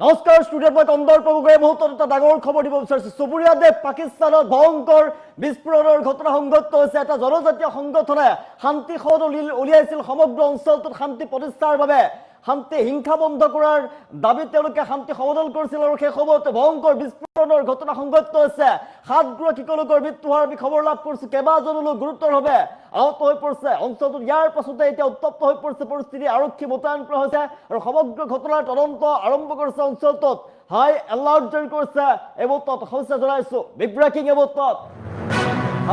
নমস্কাৰ ষ্টুডিঅ'ত মই কন্দৰ প্ৰভুগৈ মুহূৰ্তত এটা ডাঙৰ খবৰ দিব বিচাৰিছোঁ। চুবুৰীয়া দেশ পাকিস্তানত ভয়ংকৰ বিস্ফোৰণৰ ঘটনা সংঘটিত হৈছে। এটা জনজাতীয় সংগঠনে শান্তি সৌধ উলিয়াইছিল সমগ্ৰ অঞ্চলটোত শান্তি প্ৰতিষ্ঠাৰ বাবে, শান্তি হিংসা বন্ধ কৰাৰ দাবীত তেওঁলোকে শান্তি সমদল কৰিছিল আৰু সেই সময়তে ভয়ংকৰ বিস্ফোৰণৰ ঘটনা সংঘটিত হৈছে। 7গৰাকী লোকৰ মৃত্যু হোৱাৰ আমি খবৰ লাভ কৰিছোঁ। কেইবাজনো লোক গুৰুতৰভাৱে আহত হৈ পৰিছে অঞ্চলটোত। ইয়াৰ পাছতে এতিয়া উত্তপ্ত হৈ পৰিছে পৰিস্থিতি। আৰক্ষী মোতায়েন কৰা হৈছে আৰু সমগ্ৰ ঘটনাৰ তদন্ত আৰম্ভ কৰিছে অঞ্চলটোত। হাই এলাৰ্ট জাৰি কৰিছে এই মুহূৰ্তত হৈছে জনাইছোঁ বিব্ৰেকিং এই মুহূৰ্তত।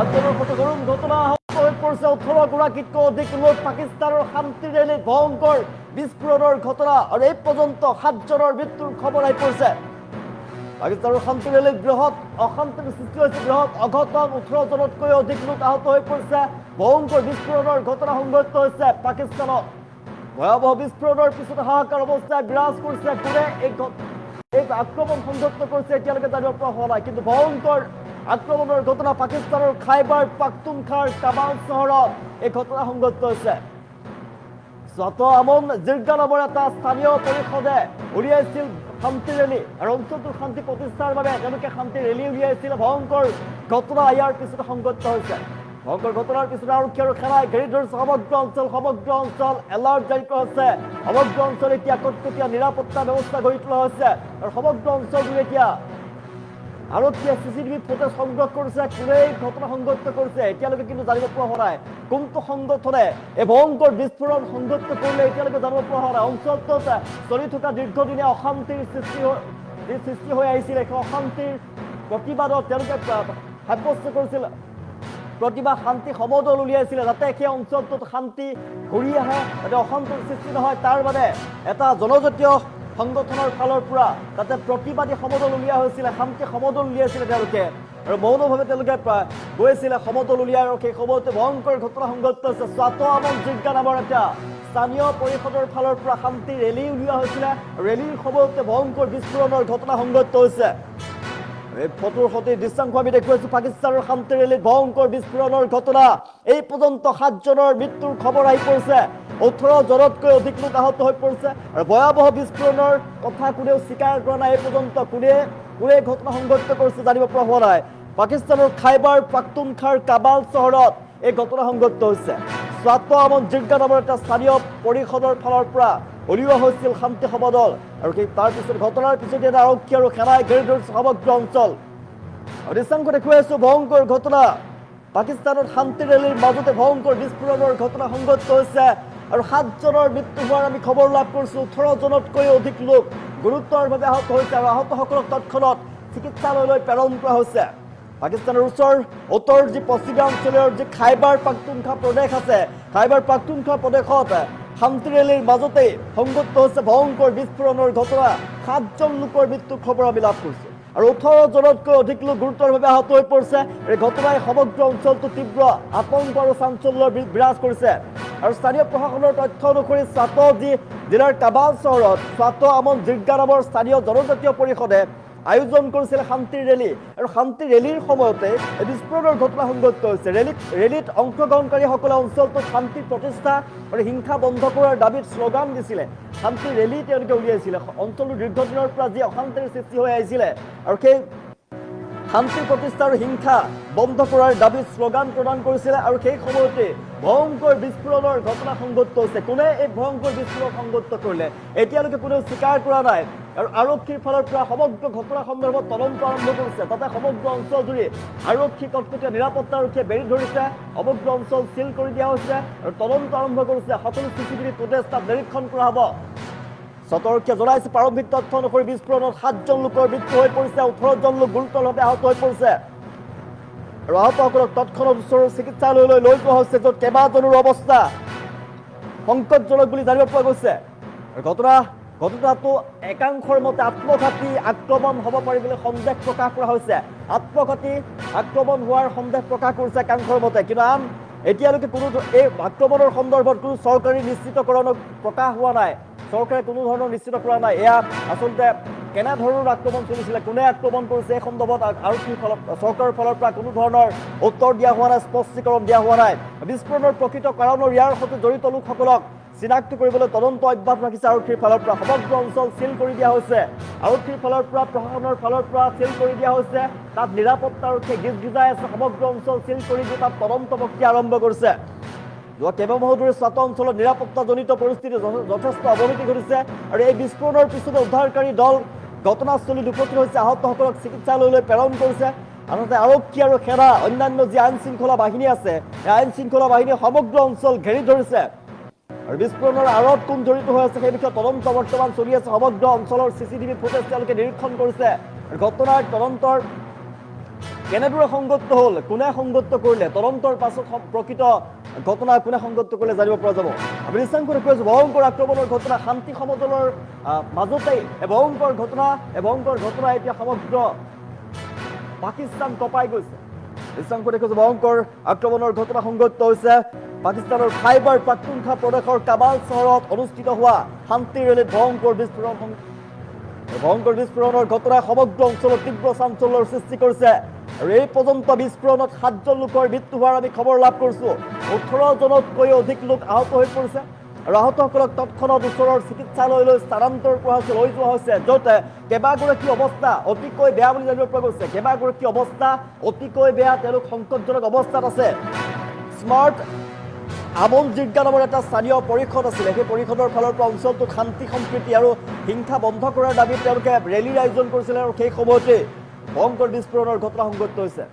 আঞ্চলৰ সৈতে গৰম ঘটনা হৈ পৰিছে। 18গৰাকীতকৈ অধিক লোক পাকিস্তানৰ শান্তি ৰেলীত ভয়ংকৰ বিস্ফোৰণৰ ঘটনা আৰু এই পৰ্যন্ত 7জনৰ মৃত্যুৰ খবৰ আহি পৰিছে। পাকিস্তানৰ শান্তি ৰেলীত বৃহৎ অশান্তিৰ সৃষ্টি হৈছে, বৃহৎ অঘটন। 18জনতকৈ অধিক লোক আহত হৈ পৰিছে। ভয়ংকৰ বিস্ফোৰণৰ ঘটনা সংঘটিত হৈছে পাকিস্তানত। ভয়াৱহ বিস্ফোৰণৰ পিছতে হাহাকাৰ অৱস্থাই বিৰাজ কৰিছে। কোনে এই আক্ৰমণ সংঘটিত কৰিছে এতিয়ালৈকে জানিব পৰা হোৱা নাই, কিন্তু ভয়ংকৰ আক্ৰমণৰ ঘটনা পাকিস্তানৰ খাইবাৰ পাখতুনখাৰ কাবাল চহৰত এই ঘটনা সংঘটিত হৈছে। ছাত্ৰ আমন জিৰ্গা নামৰ এটা স্থানীয় পৰিষদে উলিয়াইছিল শান্তি ৰেলী আৰু অঞ্চলটোৰ শান্তি প্ৰতিষ্ঠাৰ বাবে তেওঁলোকে শান্তি ৰেলী উলিয়াইছিল। ভয়ংকৰ ঘটনা ইয়াৰ পিছতে সংঘটিত হৈছে। ভয়ংকৰ ঘটনাৰ পিছতে আৰক্ষী আৰু সেনাই ঘেৰি ধৰিছে সমগ্ৰ অঞ্চল এলাৰ্ট জাৰি কৰা হৈছে। সমগ্ৰ অঞ্চল এতিয়া কটকটীয়া নিৰাপত্তা ব্যৱস্থা গঢ়ি তোলা হৈছে আৰু সমগ্ৰ অঞ্চলটোত এতিয়া আৰক্ষীয়ে CCTV ফুটেজ সংগ্ৰহ কৰিছে। কোনে ঘটনা সংঘটিত কৰিছে এতিয়ালৈকে কিন্তু জানিব পৰা হোৱা নাই। কোনটো সংগঠনে এই ভয়ংকৰ বিস্ফোৰণ সংঘটিত কৰিলে এতিয়ালৈকে জানিব পৰা হোৱা নাই। অঞ্চলটোত চলি থকা দীৰ্ঘদিনীয়া অশান্তিৰ সৃষ্টি হৈ আহিছিল। এই অশান্তিৰ প্ৰতিবাদত তেওঁলোকে সাব্যস্ত কৰিছিল, প্ৰতিবাদ শান্তি সমদল উলিয়াইছিলে যাতে সেই অঞ্চলটোত শান্তি ঘূৰি আহে, যাতে অশান্তিৰ সৃষ্টি নহয়। তাৰ বাবে এটা জনজাতীয় সংগঠনৰ ফালৰ পৰা তাতে প্ৰতিবাদী সমদল উলিওৱা হৈছিলে, শান্তি সমদল উলিয়াইছিলে তেওঁলোকে আৰু মৌনভাৱে তেওঁলোকে গৈছিলে সমদল উলিয়াই। আৰু সেই সময়তে ভয়ংকৰ ঘটনা সংঘটিত হৈছে। ছাত্ৰ আমন জিৰ্গা নামৰ এটা স্থানীয় পৰিষদৰ ফালৰ পৰা শান্তি ৰেলী উলিওৱা হৈছিলে। ৰেলীৰ সময়তে ভয়ংকৰ বিস্ফোৰণৰ ঘটনা সংঘটিত হৈছে। এই ফটোৰ সৈতে দৃশ্যাংশ আমি দেখুৱাইছোঁ। পাকিস্তানৰ শান্তি ৰেলীত ভয়ংকৰ বিস্ফোৰণৰ ঘটনা। এই পৰ্যন্ত 7জনৰ মৃত্যুৰ খবৰ আহি পৰিছে। 18জনতকৈ অধিক লোক আহত হৈ পৰিছে আৰু ভয়াৱহ বিস্ফোৰণৰ কথা কোনেও স্বীকাৰ কৰা নাই। এই পৰ্যন্ত কোনে ঘটনা সংঘটিত কৰিছে জানিব পৰা হোৱা নাই। পাকিস্তানৰ খাইবাৰ পাখতুনখাৰ কাবাল চহৰত এই ঘটনা সংঘটিত হৈছে। ছাত্ৰ আমন জিৰ্গা নামৰ এটা স্থানীয় পৰিষদৰ ফালৰ পৰা উলিওৱা হৈছিল শান্তি সমদল আৰু তাৰ পিছত ঘটনাৰ পিছতে আৰক্ষী আৰু সেনাই ঘেৰি ধৰিছে সমগ্ৰ অঞ্চল। দৃশ্যাংশ দেখুৱাইছোঁ ভয়ংকৰ ঘটনা। পাকিস্তানত শান্তি ৰেলীৰ মাজতে ভয়ংকৰ বিস্ফোৰণৰ ঘটনা সংঘটিত হৈছে আৰু 7জনৰ মৃত্যু হোৱাৰ আমি খবৰ লাভ কৰিছোঁ। 18জনতকৈ অধিক লোক গুৰুতৰভাৱে আহত হৈছে আৰু আহতসকলক তৎক্ষণাত চিকিৎসালয়লৈ প্ৰেৰণ কৰা হৈছে। পাকিস্তানৰ উত্তৰ যি পশ্চিমাঞ্চলৰ যি খাইবাৰ পাখতুনখা প্ৰদেশ আছে, খাইবাৰ পাখতুনখা প্ৰদেশত শান্তি ৰেলীৰ মাজতেই সংঘটিত হৈছে ভয়ংকৰ বিস্ফোৰণৰ ঘটনা। 7জন লোকৰ মৃত্যুৰ খবৰ আমি লাভ কৰিছোঁ আৰু 18জনতকৈ অধিক লোক গুৰুতৰভাৱে আহত হৈ পৰিছে। এই ঘটনাই সমগ্ৰ অঞ্চলটো তীব্ৰ আতংক আৰু চাঞ্চল্য বিৰাজ কৰিছে আৰু স্থানীয় প্ৰশাসনৰ তথ্য অনুসৰি ছাত্ৰ জিলাৰ কাবাল চহৰত ছাত্ৰ আমন জিৰ্গা নামৰ স্থানীয় জনজাতীয় পৰিষদে আয়োজন কৰিছিল শান্তিৰ ৰেলী আৰু শান্তি ৰেলীৰ সময়তে এই বিস্ফোৰণৰ ঘটনা সংঘটিত হৈছে। ৰেলীত অংশগ্ৰহণকাৰীসকলে অঞ্চলটোত শান্তি প্ৰতিষ্ঠা আৰু হিংসা বন্ধ কৰাৰ দাবীত শ্লোগান দিছিলে। শান্তি ৰেলী তেওঁলোকে উলিয়াইছিলে। অঞ্চলটোৰ দীৰ্ঘদিনৰ পৰা যি অশান্তিৰ সৃষ্টি হৈ আহিছিলে আৰু সেই শান্তি প্ৰতিষ্ঠা আৰু হিংসা বন্ধ কৰাৰ দাবীত শ্লোগান প্ৰদান কৰিছিলে আৰু সেই সময়তে ভয়ংকৰ বিস্ফোৰণৰ ঘটনা সংঘটিত হৈছে। কোনে এই ভয়ংকৰ বিস্ফোৰণ সংঘটিত কৰিলে এতিয়ালৈকে কোনেও স্বীকাৰ কৰা নাই আৰু আৰক্ষীৰ ফালৰ পৰা সমগ্ৰ ঘটনা সন্দৰ্ভত তদন্ত আৰম্ভ কৰিছে। তাতে সমগ্ৰ অঞ্চল জুৰি আৰক্ষী কটকটীয়া নিৰাপত্তা আৰক্ষীয়ে বেৰি ধৰিছে। সমগ্ৰ অঞ্চল চিল কৰি দিয়া হৈছে আৰু তদন্ত আৰম্ভ কৰিছে। সকলো CCTV ফুটেজ তাত নিৰীক্ষণ কৰা হ'ব। সতৰ্কীয়ে জনাইছে প্ৰাৰম্ভিক তথ্য অনুসৰি বিস্ফোৰণত 7জন লোকৰ মৃত্যু হৈ পৰিছে, 18জন লোক গুৰুতৰভাৱে আহত হৈ পৰিছে আৰু আহতসকলক তৎক্ষণাত ওচৰৰ চিকিৎসালয়লৈ লৈ যোৱা হৈছে, য'ত কেইবাজনৰ অৱস্থা সংকটজনক বুলি জানিব পৰা গৈছে। ঘটনাটো একাংশৰ মতে আত্মঘাতী আক্ৰমণ হ'ব পাৰে বুলি সন্দেহ প্ৰকাশ কৰা হৈছে। আত্মঘাতী আক্ৰমণ হোৱাৰ সন্দেহ প্ৰকাশ কৰিছে একাংশৰ মতে, কিন্তু এতিয়ালৈকে কোনো এই আক্ৰমণৰ সন্দৰ্ভত কোনো চৰকাৰী নিশ্চিতকৰণ প্ৰকাশ হোৱা নাই। চৰকাৰে কোনো ধৰণৰ নিশ্চিত কৰা নাই এয়া আচলতে কেনেধৰণৰ আক্ৰমণ চলিছিলে, কোনে আক্ৰমণ কৰিছে এই সন্দৰ্ভত আৰক্ষীৰ চৰকাৰৰ ফালৰ পৰা কোনো ধৰণৰ উত্তৰ দিয়া হোৱা নাই, স্পষ্টীকৰণ দিয়া হোৱা নাই। বিস্ফোৰণৰ প্ৰকৃত কাৰণ আৰু ইয়াৰ সৈতে জড়িত লোকসকলক চিনাক্ত কৰিবলৈ তদন্ত অব্যাহত ৰাখিছে আৰক্ষীৰ ফালৰ পৰা। সমগ্ৰ অঞ্চল চিল কৰি দিয়া হৈছে, আৰক্ষীৰ ফালৰ পৰা, প্ৰশাসনৰ ফালৰ পৰা চিল কৰি দিয়া হৈছে। তাত নিৰাপত্তাৰক্ষীয়ে গিজগিজাই আছে, সমগ্ৰ অঞ্চল চিল কৰি দি তাত তদন্ত প্ৰক্ৰিয়া আৰম্ভ কৰিছে। যোৱা কেইবামাহ ধৰি স্বাত অঞ্চলত নিৰাপত্তাজনিত পৰিস্থিতি যথেষ্ট অৱনতি ঘটিছে আৰু এই বিস্ফোৰণৰ পিছতে উদ্ধাৰকাৰী দল ঘটনাস্থলীত উপস্থিত হৈছে, আহতসকলক চিকিৎসালয়লৈ প্ৰেৰণ কৰিছে। আনহাতে আৰক্ষী আৰু সেনা, অন্যান্য যি আইন শৃংখলা বাহিনী আছে, এই আইন শৃংখলা বাহিনীয়ে সমগ্ৰ অঞ্চল ঘেৰি ধৰিছে আৰু বিস্ফোৰণৰ আঁৰত কোন জড়িত হৈ আছে সেই বিষয়ে তদন্ত বৰ্তমান চলি আছে। সমগ্ৰ অঞ্চলৰ CCTV ফুটেজ তেওঁলোকে নিৰীক্ষণ কৰিছে। ঘটনাৰ তদন্তৰ কেনেদৰে সংগত হ'ল, কোনে সংগত কৰিলে, তদন্তৰ পাছত প্ৰকৃত ঘটনা কোনে সংগত কৰিলে জানিব পৰা যাব। আমি নিশ্চয় কৈ আছো, ভয়ংকৰ আক্ৰমণৰ ঘটনা শান্তি সমদলৰ মাজতেই এই ভয়ংকৰ ঘটনা এতিয়া সমগ্ৰ পাকিস্তান কঁপাই গৈছে। নিশ্চয় দেখিছো ভয়ংকৰ আক্ৰমণৰ ঘটনা সংগত হৈছে পাকিস্তানৰ খাইবাৰ পাখতুনখোৱা প্ৰদেশৰ কাবাল চহৰত অনুষ্ঠিত হোৱা শান্তি ৰেলীত ভয়ংকৰ বিস্ফোৰণৰ ঘটনাই সমগ্ৰ অঞ্চলত তীব্ৰ চাঞ্চল্যৰ সৃষ্টি কৰিছে আৰু এই পৰ্যন্ত বিস্ফোৰণত 7জন লোকৰ মৃত্যু হোৱাৰ আমি খবৰ লাভ কৰিছোঁ। 18জনতকৈও অধিক লোক আহত হৈ পৰিছে আৰু আহতসকলক তৎক্ষণাত ওচৰৰ চিকিৎসালয়লৈ স্থানান্তৰ কৰা হৈছে, লৈ যোৱা হৈছে, য'ত কেইবাগৰাকী অৱস্থা অতিকৈ বেয়া বুলি জানিব পৰা গৈছে। কেইবাগৰাকী অৱস্থা অতিকৈ বেয়া, তেওঁলোক সংকটজনক অৱস্থাত আছে। স্মাৰ্ট আমন জিৰ্গা নামৰ এটা স্থানীয় পৰিষদ আছিলে, সেই পৰিষদৰ ফালৰ পৰা অঞ্চলটোত শান্তি সম্প্ৰীতি আৰু হিংসা বন্ধ কৰাৰ দাবীত তেওঁলোকে ৰেলীৰ আয়োজন কৰিছিলে আৰু সেই সময়তে ভয়ংকৰ বিস্ফোৰণৰ ঘটনা সংঘটিত হৈছে।